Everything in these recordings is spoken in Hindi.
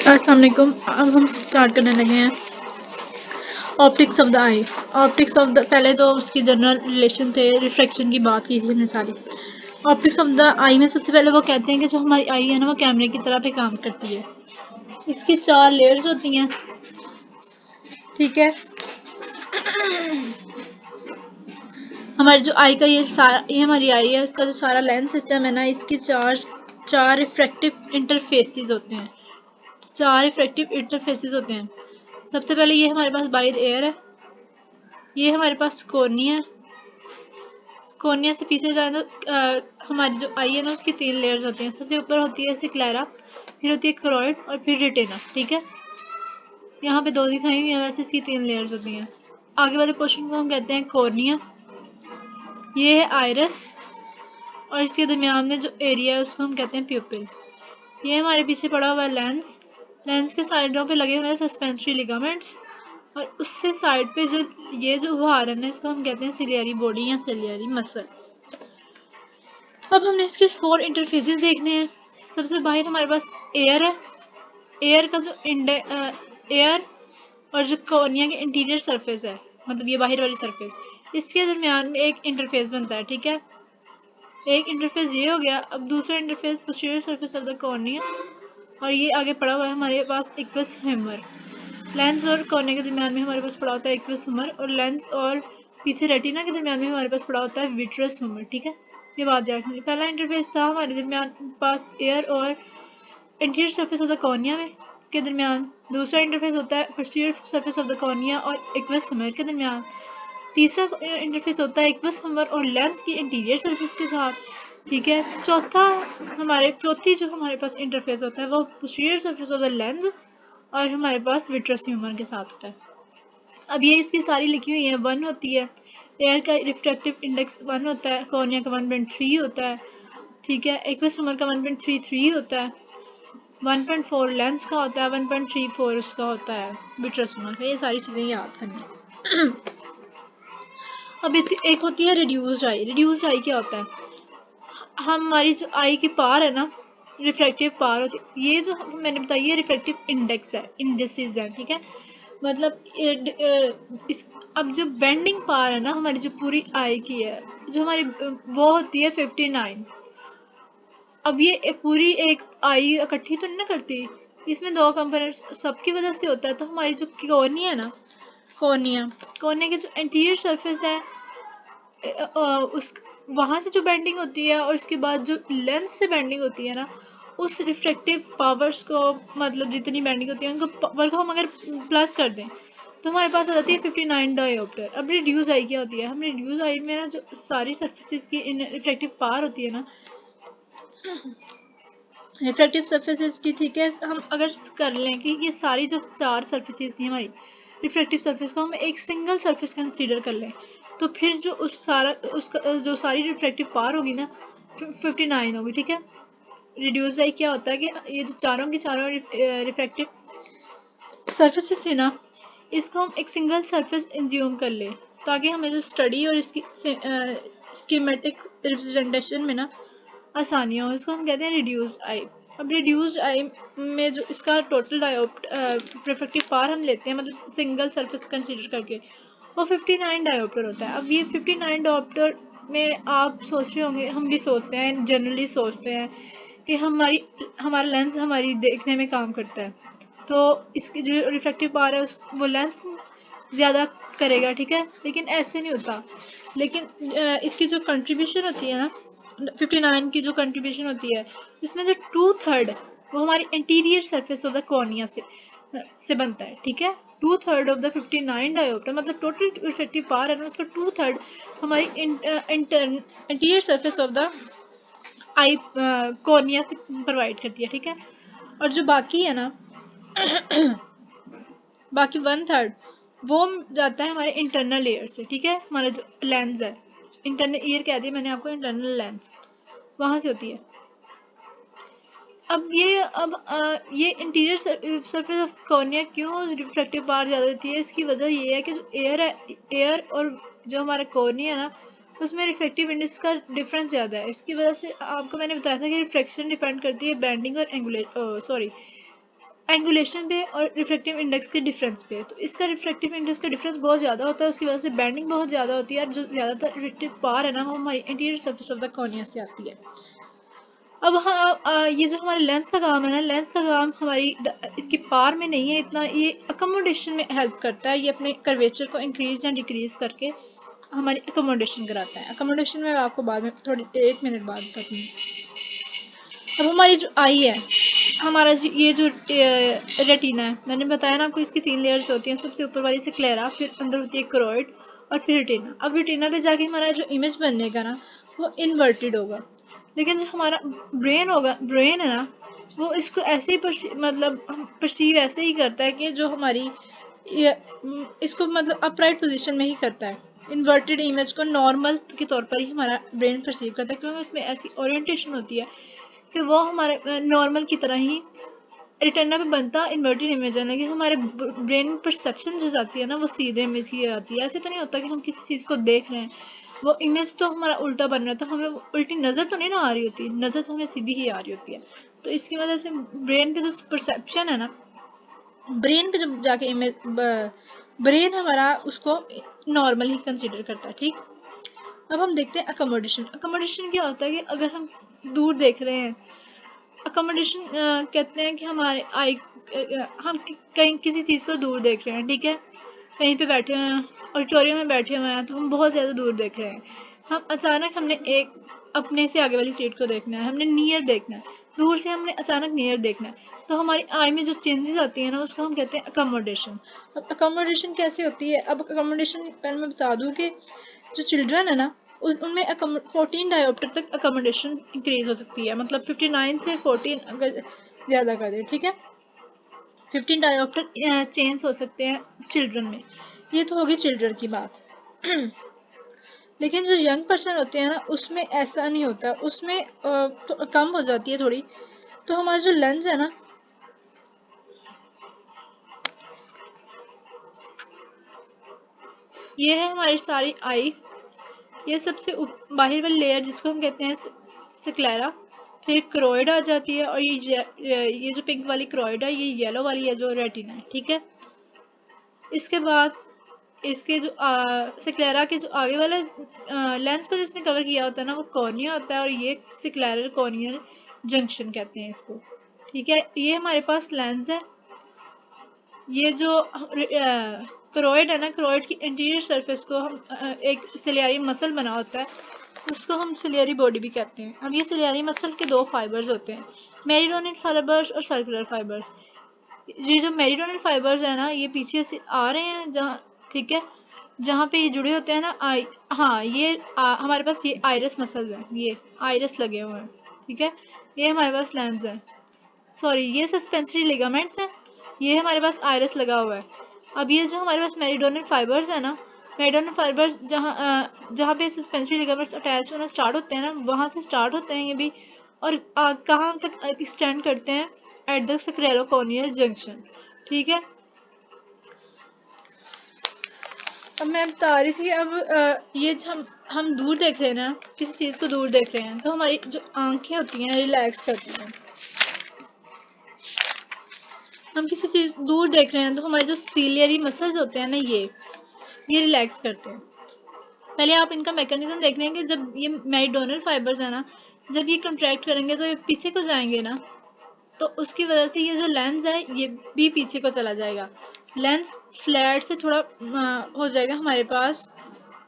अस्सलाम वालेकुम। अब हम स्टार्ट करने लगे हैं optics of the I. Optics of the, पहले तो उसकी जनरल रिलेशन थे, रिफ्रैक्शन की बात की थी हमने सारी। ऑप्टिक्स ऑफ द आई में सबसे पहले वो कहते हैं कि जो हमारी आई है ना वो कैमरे की तरह पे काम करती है। इसकी 4 लेयर्स होती हैं, ठीक है। हमारी जो आई का ये हमारी आई है, इसका जो सारा लेंस सिस्टम है ना, इसकी चार रिफ्रैक्टिव इंटरफेसेस होते हैं। 4 रिफ्रैक्टिव इंटरफेसेस होते हैं। सबसे पहले ये हमारे पास बाहर एयर है, ये हमारे पास कॉर्निया है। कॉर्निया से पीछे जाए तो हमारी जो आई है ना उसकी 3 लेयर्स होती हैं। सबसे ऊपर होती है सिक्लेरा, फिर होती है क्रोइड और फिर रेटिना, ठीक है। यहाँ पे 2 दिखाई हुई है, वैसे इसकी 3 लेयर्स होती हैं। आगे वाले पोर्शन को हम कहते हैं कॉर्निया, ये है आइरस, और इसके दरमियान में जो एरिया है उसको हम कहते हैं प्यूपिल। ये हमारे पीछे पड़ा हुआ है लेंस। लेंस के साइडों पे लगे हुए हैं सस्पेंसरी लिगामेंट्स, और उससे साइड पे जो ये जो उदाहरण है इसको हम कहते हैं सिलियरी बॉडी या सिलियरी मसल। अब हमने इसके 4 इंटरफेसेस देखने हैं। सबसे बाहर हमारे पास एयर है। एयर का जो एयर और जो कॉर्निया के इंटीरियर सरफेस है, मतलब ये बाहर वाली सरफेस, इसके दरमियान में एक इंटरफेस बनता है, ठीक है। एक इंटरफेस ये हो गया। अब दूसरा interface posterior surface of the cornea, और ये आगे पड़ा हुआ है हमारे पास एक्वस ह्यूमर। लेंस और कॉर्निया के दरमियान में हमारे पास पड़ा होता है एक्वस ह्यूमर, और लेंस और पीछे रेटिना के दरमियान में हमारे पास पड़ा होता है विट्रस ह्यूमर, ठीक है। ये बात याद रखनी। पहला इंटरफेस था हमारे दरमियान पास एयर और interior surface of the cornea में के दरमियान। दूसरा इंटरफेस होता है posterior surface of the cornea और एक्वस ह्यूमर के दरमियान। तीसरा इंटरफेस होता है एक्वस ह्यूमर और लेंस की इंटीरियर सरफेस के साथ, ठीक है। चौथी जो हमारे पास इंटरफेस होता है वो posterior surface of the lens और हमारे पास विट्रस ह्यूमर के साथ होता है। अब ये इसकी सारी लिखी हुई है। 1 होती है एयर का रिफ्रैक्टिव इंडेक्स, 1 होता है। कॉर्निया का 1.3 होता है, ठीक है। एक्वस ह्यूमर का 1.33 होता है। 1.4 लेंस का होता है, 1.34 उसका होता है विट्रस ह्यूमर का। ये सारी चीज़ें याद करनी है। अब एक होती है रिड्यूस्ड आई। रिड्यूस्ड आई क्या होता है? हमारी जो आई की पार है ना, रिफ्रैक्टिव पार होती है। ये जो मैंने बताई है रिफ्रैक्टिव इंडेक्स है, इंडेक्सेस है, ठीक है। मतलब अब जो बेंडिंग पार है ना हमारी जो पूरी आई की है, जो हमारी वो होती है 59। अब ये पूरी एक आई इकट्ठी तो नहीं ना करती, इसमें 2 कंपोनेंट्स सबकी वजह से होता है। तो हमारी जो कॉर्निया है ना, कॉर्निया कॉर्निया की जो एंटीरियर सरफेस है, उस वहाँ से जो बेंडिंग होती है और उसके बाद जो लेंस से बेंडिंग होती है ना, उस रिफ्रैक्टिव पावर्स को, मतलब जितनी बेंडिंग होती है उनको पावर को हम अगर प्लस कर दें तो हमारे पास आ जाती है 59 डायोप्टर। अब रिड्यूस आई क्या होती है? हम रिड्यूस आई में ना जो सारी सरफेसेस की रिफ्रैक्टिव पावर होती है ना, रिफ्रैक्टिव सरफेसेस की, ठीक है, हम अगर कर लें कि ये सारी जो 4 सरफेसेस थी हमारी रिफ्रैक्टिव सरफेस को हम एक सिंगल सरफेस कंसीडर कर लें, तो फिर जो उसका जो सारी रिफ्रैक्टिव पावर होगी ना 59 होगी, ठीक है। रिड्यूस आई क्या होता है कि ये जो चारों की चारों रिफ्रैक्टिव सरफेसेस थी ना, इसको हम एक सिंगल सरफेस इंज्यूम कर ले, ताकि हमें जो स्टडी और इसकी स्कीमेटिक रिप्रेजेंटेशन में ना आसानियाँ हो। इसको हम कहते हैं रिड्यूस्ड आई। अब रिड्यूस्ड आई में जो इसका टोटल रिफ्रैक्टिव पावर हम लेते हैं, मतलब सिंगल सरफेस कंसीडर करके, वो 59 डायोप्टर होता है। अब ये 59 डायोप्टर में आप सोच रहे होंगे, हम भी सोचते हैं, जनरली सोचते हैं कि हमारा लेंस हमारी देखने में काम करता है, तो इसकी जो रिफ्रैक्टिव पावर है वो लेंस ज़्यादा करेगा, ठीक है। लेकिन ऐसे नहीं होता। लेकिन इसकी जो कंट्रीब्यूशन होती है ना, 59 की जो कंट्रीब्यूशन होती है, इसमें जो 2/3 वो हमारी interior surface of the cornea से बनता है, ठीक है। 2/3 ऑफ द 59 डायोप्टर, मतलब टोटल रिफ्रैक्टिव पावर है ना, उसका 2/3 हमारी interior surface of the I cornea से प्रोवाइड करती है, ठीक है। और जो बाकी है ना बाकी 1/3 वो जाता है हमारे इंटरनल लेयर से, ठीक है। हमारा जो लेंस है, इंटरनल ईयर कह दिया मैंने आपको, इंटरनल लेंस वहाँ से होती है। अब ये इंटीरियर सरफेस ऑफ कॉर्निया क्यों रिफ्रैक्टिव पावर ज़्यादा देती है? इसकी वजह ये है कि जो एयर है, एयर और जो हमारा कॉर्निया है ना, उसमें रिफ्रैक्टिव इंडेक्स का डिफरेंस ज़्यादा है। इसकी वजह से आपको मैंने बताया था कि रिफ्रैक्शन डिपेंड करती है बेंडिंग और एंगुलेशन पे और रिफ्रैक्टिव इंडेक्स के डिफरेंस पे। तो इसका रिफ्रैक्टिव इंडेक्स का डिफरेंस बहुत ज़्यादा होता है, उसकी वजह से बेंडिंग बहुत ज़्यादा होती है और जो ज़्यादातर रिफ्रैक्टिव पावर है ना वो हमारी interior surface of the cornea से आती है। अब हाँ, ये जो हमारे लेंस का काम है ना, लेंस का काम हमारी इसकी पावर में नहीं है इतना, ये अकोमोडेशन में हेल्प करता है। ये अपने कर्वेचर को इंक्रीज या डिक्रीज करके हमारी अकोमोडेशन कराता है। अकोमोडेशन में आपको बाद में थोड़ी 1 मिनट बाद बताती हूँ। अब हमारी जो आई है, हमारा जो ये जो रेटिना है, मैंने बताया ना आपको इसकी 3 लेयर्स होती हैं। सबसे ऊपर वाली स्क्लेरा, फिर अंदर होती है क्रोइड और फिर रेटिना। अब रेटिना पे जाके हमारा जो इमेज बनने का ना वो इन्वर्टेड होगा, लेकिन जो हमारा ब्रेन है ना वो इसको ऐसे ही मतलब परसीव ऐसे ही करता है कि जो हमारी इसको मतलब अपराइट पोजीशन में ही करता है। इन्वर्टेड इमेज को नॉर्मल के तौर पर ही हमारा ब्रेन परसीव करता है, क्योंकि उसमें ऐसी ओरिएंटेशन होती है कि वो हमारे नॉर्मल की तरह ही रेटिना पे बनता इन्वर्टेड इमेज है। लेकिन हमारे ब्रेन में परसेप्शन जो जाती है ना वो सीधे इमेज ही आती है। ऐसे तो नहीं होता कि हम किसी चीज़ को देख रहे हैं, वो इमेज तो हमारा उल्टा बन रहा है, तो हमें उल्टी नज़र तो नहीं ना आ रही होती, नज़र तो हमें सीधी ही आ रही होती है। तो इसकी वजह से ब्रेन पे जो परसेप्शन है ना, ब्रेन पे जब जाके इमेज ब्रेन हमारा उसको नॉर्मल ही कंसिडर करता है। ठीक, अब हम देखते हैं अकोमोडेशन। अकोमोडेशन क्या होता है कि अगर हम दूर देख रहे हैं, अकोमोडेशन कहते हैं कि हमारे आई हम कहीं किसी चीज़ को दूर देख रहे हैं, ठीक है, कहीं पे बैठे हुए हैं, ऑडिटोरियम में बैठे हुए हैं, तो हम बहुत ज़्यादा दूर देख रहे हैं। हम अचानक हमने एक अपने से आगे वाली सीट को देखना है, हमने नियर देखना है, दूर से हमने अचानक नियर देखना है, तो हमारी आई में जो चेंजेस आती है ना उसको हम कहते हैं अकोमोडेशन। अब अकोमोडेशन कैसे होती है? अब अकोमोडेशन पहले मैं बता दूँ कि जो चिल्ड्रन है ना उनमें 14 डायोप्टर तक अकोमोडेशन इंक्रीज हो सकती है, मतलब 59 से 14 अगर ज़्यादा कर दे, ठीक है, 15 डायोप्टर चेंज हो सकते हैं चिल्ड्रन में। ये तो होगी चिल्ड्रन की बात। लेकिन जो यंग पर्सन होते हैं ना उसमें ऐसा नहीं होता, उसमें तो कम हो जाती है थोड़ी। तो हमारा जो लेंस है ना, ये है हमारी सारी आई, ये सबसे बाहर वाली लेयर जिसको हम कहते हैं स्क्लेरा, फिर क्रोइड आ जाती है, और ये जो पिंक वाली क्रोइड है, ये येलो वाली है जो रेटिना है, ठीक है। इसके बाद इसके जो स्क्लेरा के जो आगे वाला लेंस को जिसने कवर किया होता है ना वो कॉर्निया होता है, और ये स्क्लेरल कॉर्नियल जंक्शन कहते हैं इसको, ठीक है। ये हमारे पास लेंस है। ये जो क्रोइड है ना, क्रोइड की इंटीरियर सरफेस को हम एक सिलियरी मसल बना होता है, उसको हम सिलियरी बॉडी भी कहते हैं। अब ये सिलियरी मसल के 2 फाइबर्स होते हैं, मेरिडोनल फाइबर्स और सर्कुलर फाइबर्स। ये जो मेरिडोनल फाइबर्स है ना ये पीछे से आ रहे हैं जहाँ, ठीक है, जहाँ पे ये जुड़े होते हैं ना हाँ ये हमारे पास ये आइरस मसल्स हैं, ये आइरस लगे हुए हैं, ठीक है। ये हमारे पास लेंस है, सॉरी ये सस्पेंसरी लिगामेंट्स हैं, ये हमारे पास आइरस लगा हुआ है। अब ये जो हमारे पास मेरिडोनल फाइबर्स है ना, मेरिडोनल फाइबर्स जहाँ पे सस्पेंसरी लिगामेंट्स अटैच होना स्टार्ट होते हैं ना वहाँ से स्टार्ट होते हैं ये भी, और कहाँ तक एक्सटेंड करते हैं, एट द स्क्लेरोकोनियल जंक्शन, ठीक है। अब मैं बता रही थी, अब ये हम दूर देख रहे हैं ना, किसी चीज़ को दूर देख रहे हैं, तो हमारी जो आंखें होती हैं रिलैक्स करती हैं। हम किसी चीज़ दूर देख रहे हैं तो हमारे जो सीलियरी मसल्स होते हैं ना ये रिलैक्स करते हैं। पहले आप इनका मैकेनिज्म देख रहे हैं कि जब ये मेरिडोनल फाइबर्स है ना, जब ये कंट्रैक्ट करेंगे तो ये पीछे को जाएंगे ना, तो उसकी वजह से ये जो लेंस है ये भी पीछे को चला जाएगा। लेंस फ्लैट से थोड़ा हो जाएगा हमारे पास,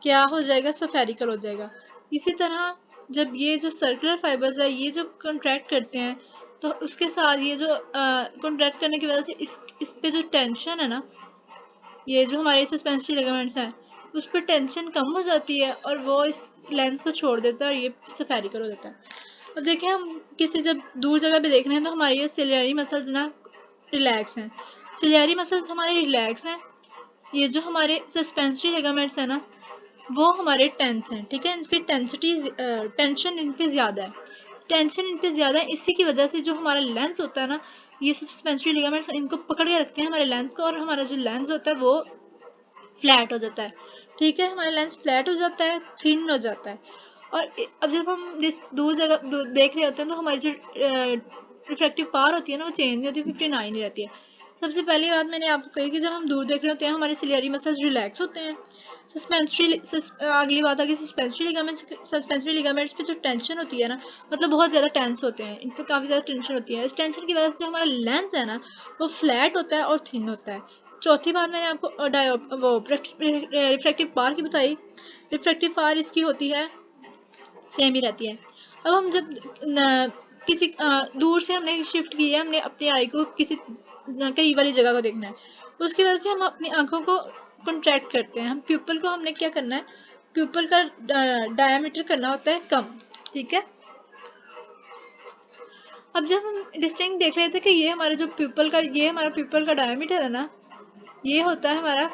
क्या हो जाएगा, स्फेरिकल हो जाएगा। इसी तरह जब ये जो सर्कुलर फाइबर्स है ये जो कंट्रैक्ट करते हैं तो उसके साथ ये जो कंट्रैक्ट करने की वजह से इस पे जो टेंशन है ना, ये जो हमारे सस्पेंसरी लिगामेंट्स हैं उस पर टेंशन कम हो जाती है और वो इस लेंस को छोड़ देता है और ये स्फेरिकल हो जाता है। अब देखें हम किसी जब दूर जगह पे देख रहे हैं तो हमारी ये सिलियरी मसल्स ना रिलैक्स हैं, सिलियरी मसल्स हमारे रिलैक्स हैं। ये जो हमारे सस्पेंसरी लिगामेंट्स हैं ना वो हमारे टेंस हैं, ठीक है, इसकी टेंशन इन पे ज़्यादा है, टेंशन इन पे ज़्यादा है। इसी की वजह से जो हमारा लेंस होता है ना, ये सस्पेंसरी लिगामेंट्स इनको पकड़ के रखते हैं हमारे लेंस को, और हमारा जो लेंस होता है वो फ्लैट हो जाता है, ठीक है, हमारा लेंस फ्लैट हो जाता है, थिन हो जाता है। और अब जब हम जिस दूर जगह देख रहे होते हैं तो हमारी जो रिफ्रैक्टिव पावर होती है ना वो चेंज नहीं होती, 59 ही रहती है। सबसे पहली बात मैंने आपको कही कि जब हम दूर देख रहे होते हैं हमारे सिलियरी मसल्स रिलैक्स होते हैं। अगली बात आ गई सस्पेंसरी लिगामेंट्स। सस्पेंसरी लिगामेंट्स पे जो टेंशन होती है ना, मतलब बहुत ज़्यादा टेंस होते हैं, इन पर काफ़ी ज़्यादा टेंशन होती है। इस टेंशन की वजह से जो हमारा लेंस है ना वो फ्लैट होता है और थिन होता है। चौथी बात मैंने आपको वो रिफ्रैक्टिव पावर की बताई। रिफ्रैक्टिव पावर इसकी होती है सेम ही रहती है। अब हम जब किसी दूर से हमने शिफ्ट की है, हमने अपनी आई को किसी करीब वाली जगह को देखना है, उसकी वजह से हम अपनी आंखों को कंट्रैक्ट करते हैं। हम प्यूपल को हमने क्या करना है, प्यूपल का डायमीटर करना होता है कम, ठीक है। अब जब हम डिस्टिंक्ट देख रहे थे कि ये हमारा प्यूपल का डायमीटर है ना, ये होता है हमारा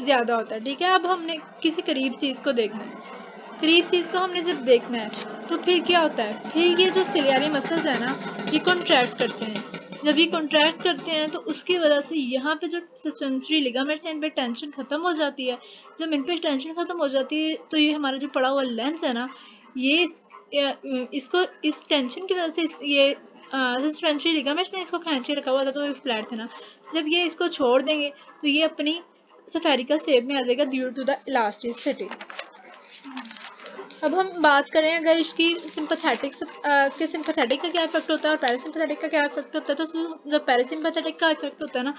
ज़्यादा होता है, ठीक है। अब हमने किसी करीब चीज़ को देखना है, करीब चीज़ को हमने जब देखना है तो फिर क्या होता है, फिर ये जो सिलियरी मसल्स है ना ये कॉन्ट्रैक्ट करते हैं। जब ये कॉन्ट्रैक्ट करते हैं तो उसकी वजह से यहाँ पे जो सस्पेंसरी लिगामेंट्स हैं इन पे टेंशन ख़त्म हो जाती है। जब इन पे टेंशन ख़त्म हो जाती है तो ये हमारा जो पड़ा हुआ लेंस है ना, ये इसको इस टेंशन की वजह से ये सस्पेंसरी लिगामेंट्स ने इसको खींच के रखा हुआ था तो ये फ्लैट थे ना, जब ये इसको छोड़ देंगे तो ये अपनी स्फेरिकल शेप में आ जाएगा ड्यू टू द इलास्टिसिटी। अब हम बात करें अगर इसकी सिंपैथेटिक का क्या इफेक्ट होता है और पैरासिम्पैथेटिक का क्या इफेक्ट होता है, तो जब पैरासिम्पैथेटिक का इफेक्ट होता है ना,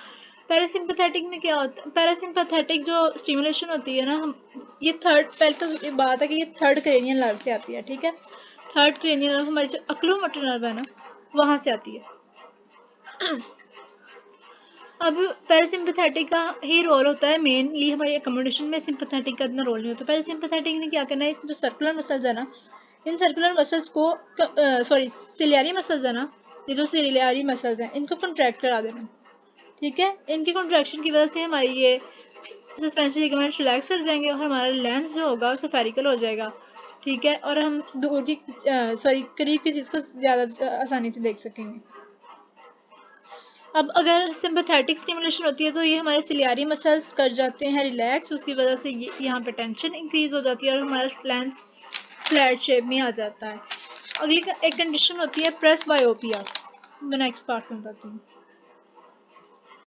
पैरासिम्पैथेटिक में क्या होता है, पैरासिम्पैथेटिक जो स्टिमुलेशन होती है ना, हम ये पहले तो ये बात है कि ये थर्ड क्रेनियल नर्व से आती है, ठीक है। थर्ड क्रेनियल नर्व हमारी जो ऑक्यूलोमोटर नर्व है ना वहाँ से आती है। अब पैरासिम्पैथेटिक का ही रोल होता है मेनली हमारी अकोमोडेशन में, सिंपैथेटिक का इतना रोल नहीं होता। पैरासिम्पैथेटिक ने क्या करना है, जो सर्कुलर मसल्स है ना, इन सर्कुलर मसल्स को सिलियरी मसल्स है ना, ये जो सिलियरी मसल्स हैं इनको कॉन्ट्रैक्ट करा देना, ठीक है। इनकी कॉन्ट्रैक्शन की वजह से हमारी ये सस्पेंसरी लिगामेंट्स रिलैक्स कर जाएंगे और हमारा लेंस जो होगा स्फेरिकल हो जाएगा, ठीक है। और हम दूर की करीब की चीज़ को ज़्यादा आसानी से देख सकेंगे। अब अगर सिंपैथेटिक स्टिमुलेशन होती है तो ये हमारे सिलियरी मसल्स कर जाते हैं रिलैक्स, उसकी वजह से ये यहाँ पे टेंशन इंक्रीज हो जाती है और हमारा लेंस फ्लैट शेप में आ जाता है। अगली एक कंडीशन होती है प्रेस बायोपिया, मैं नेक्स्ट पार्ट में बताती हूँ।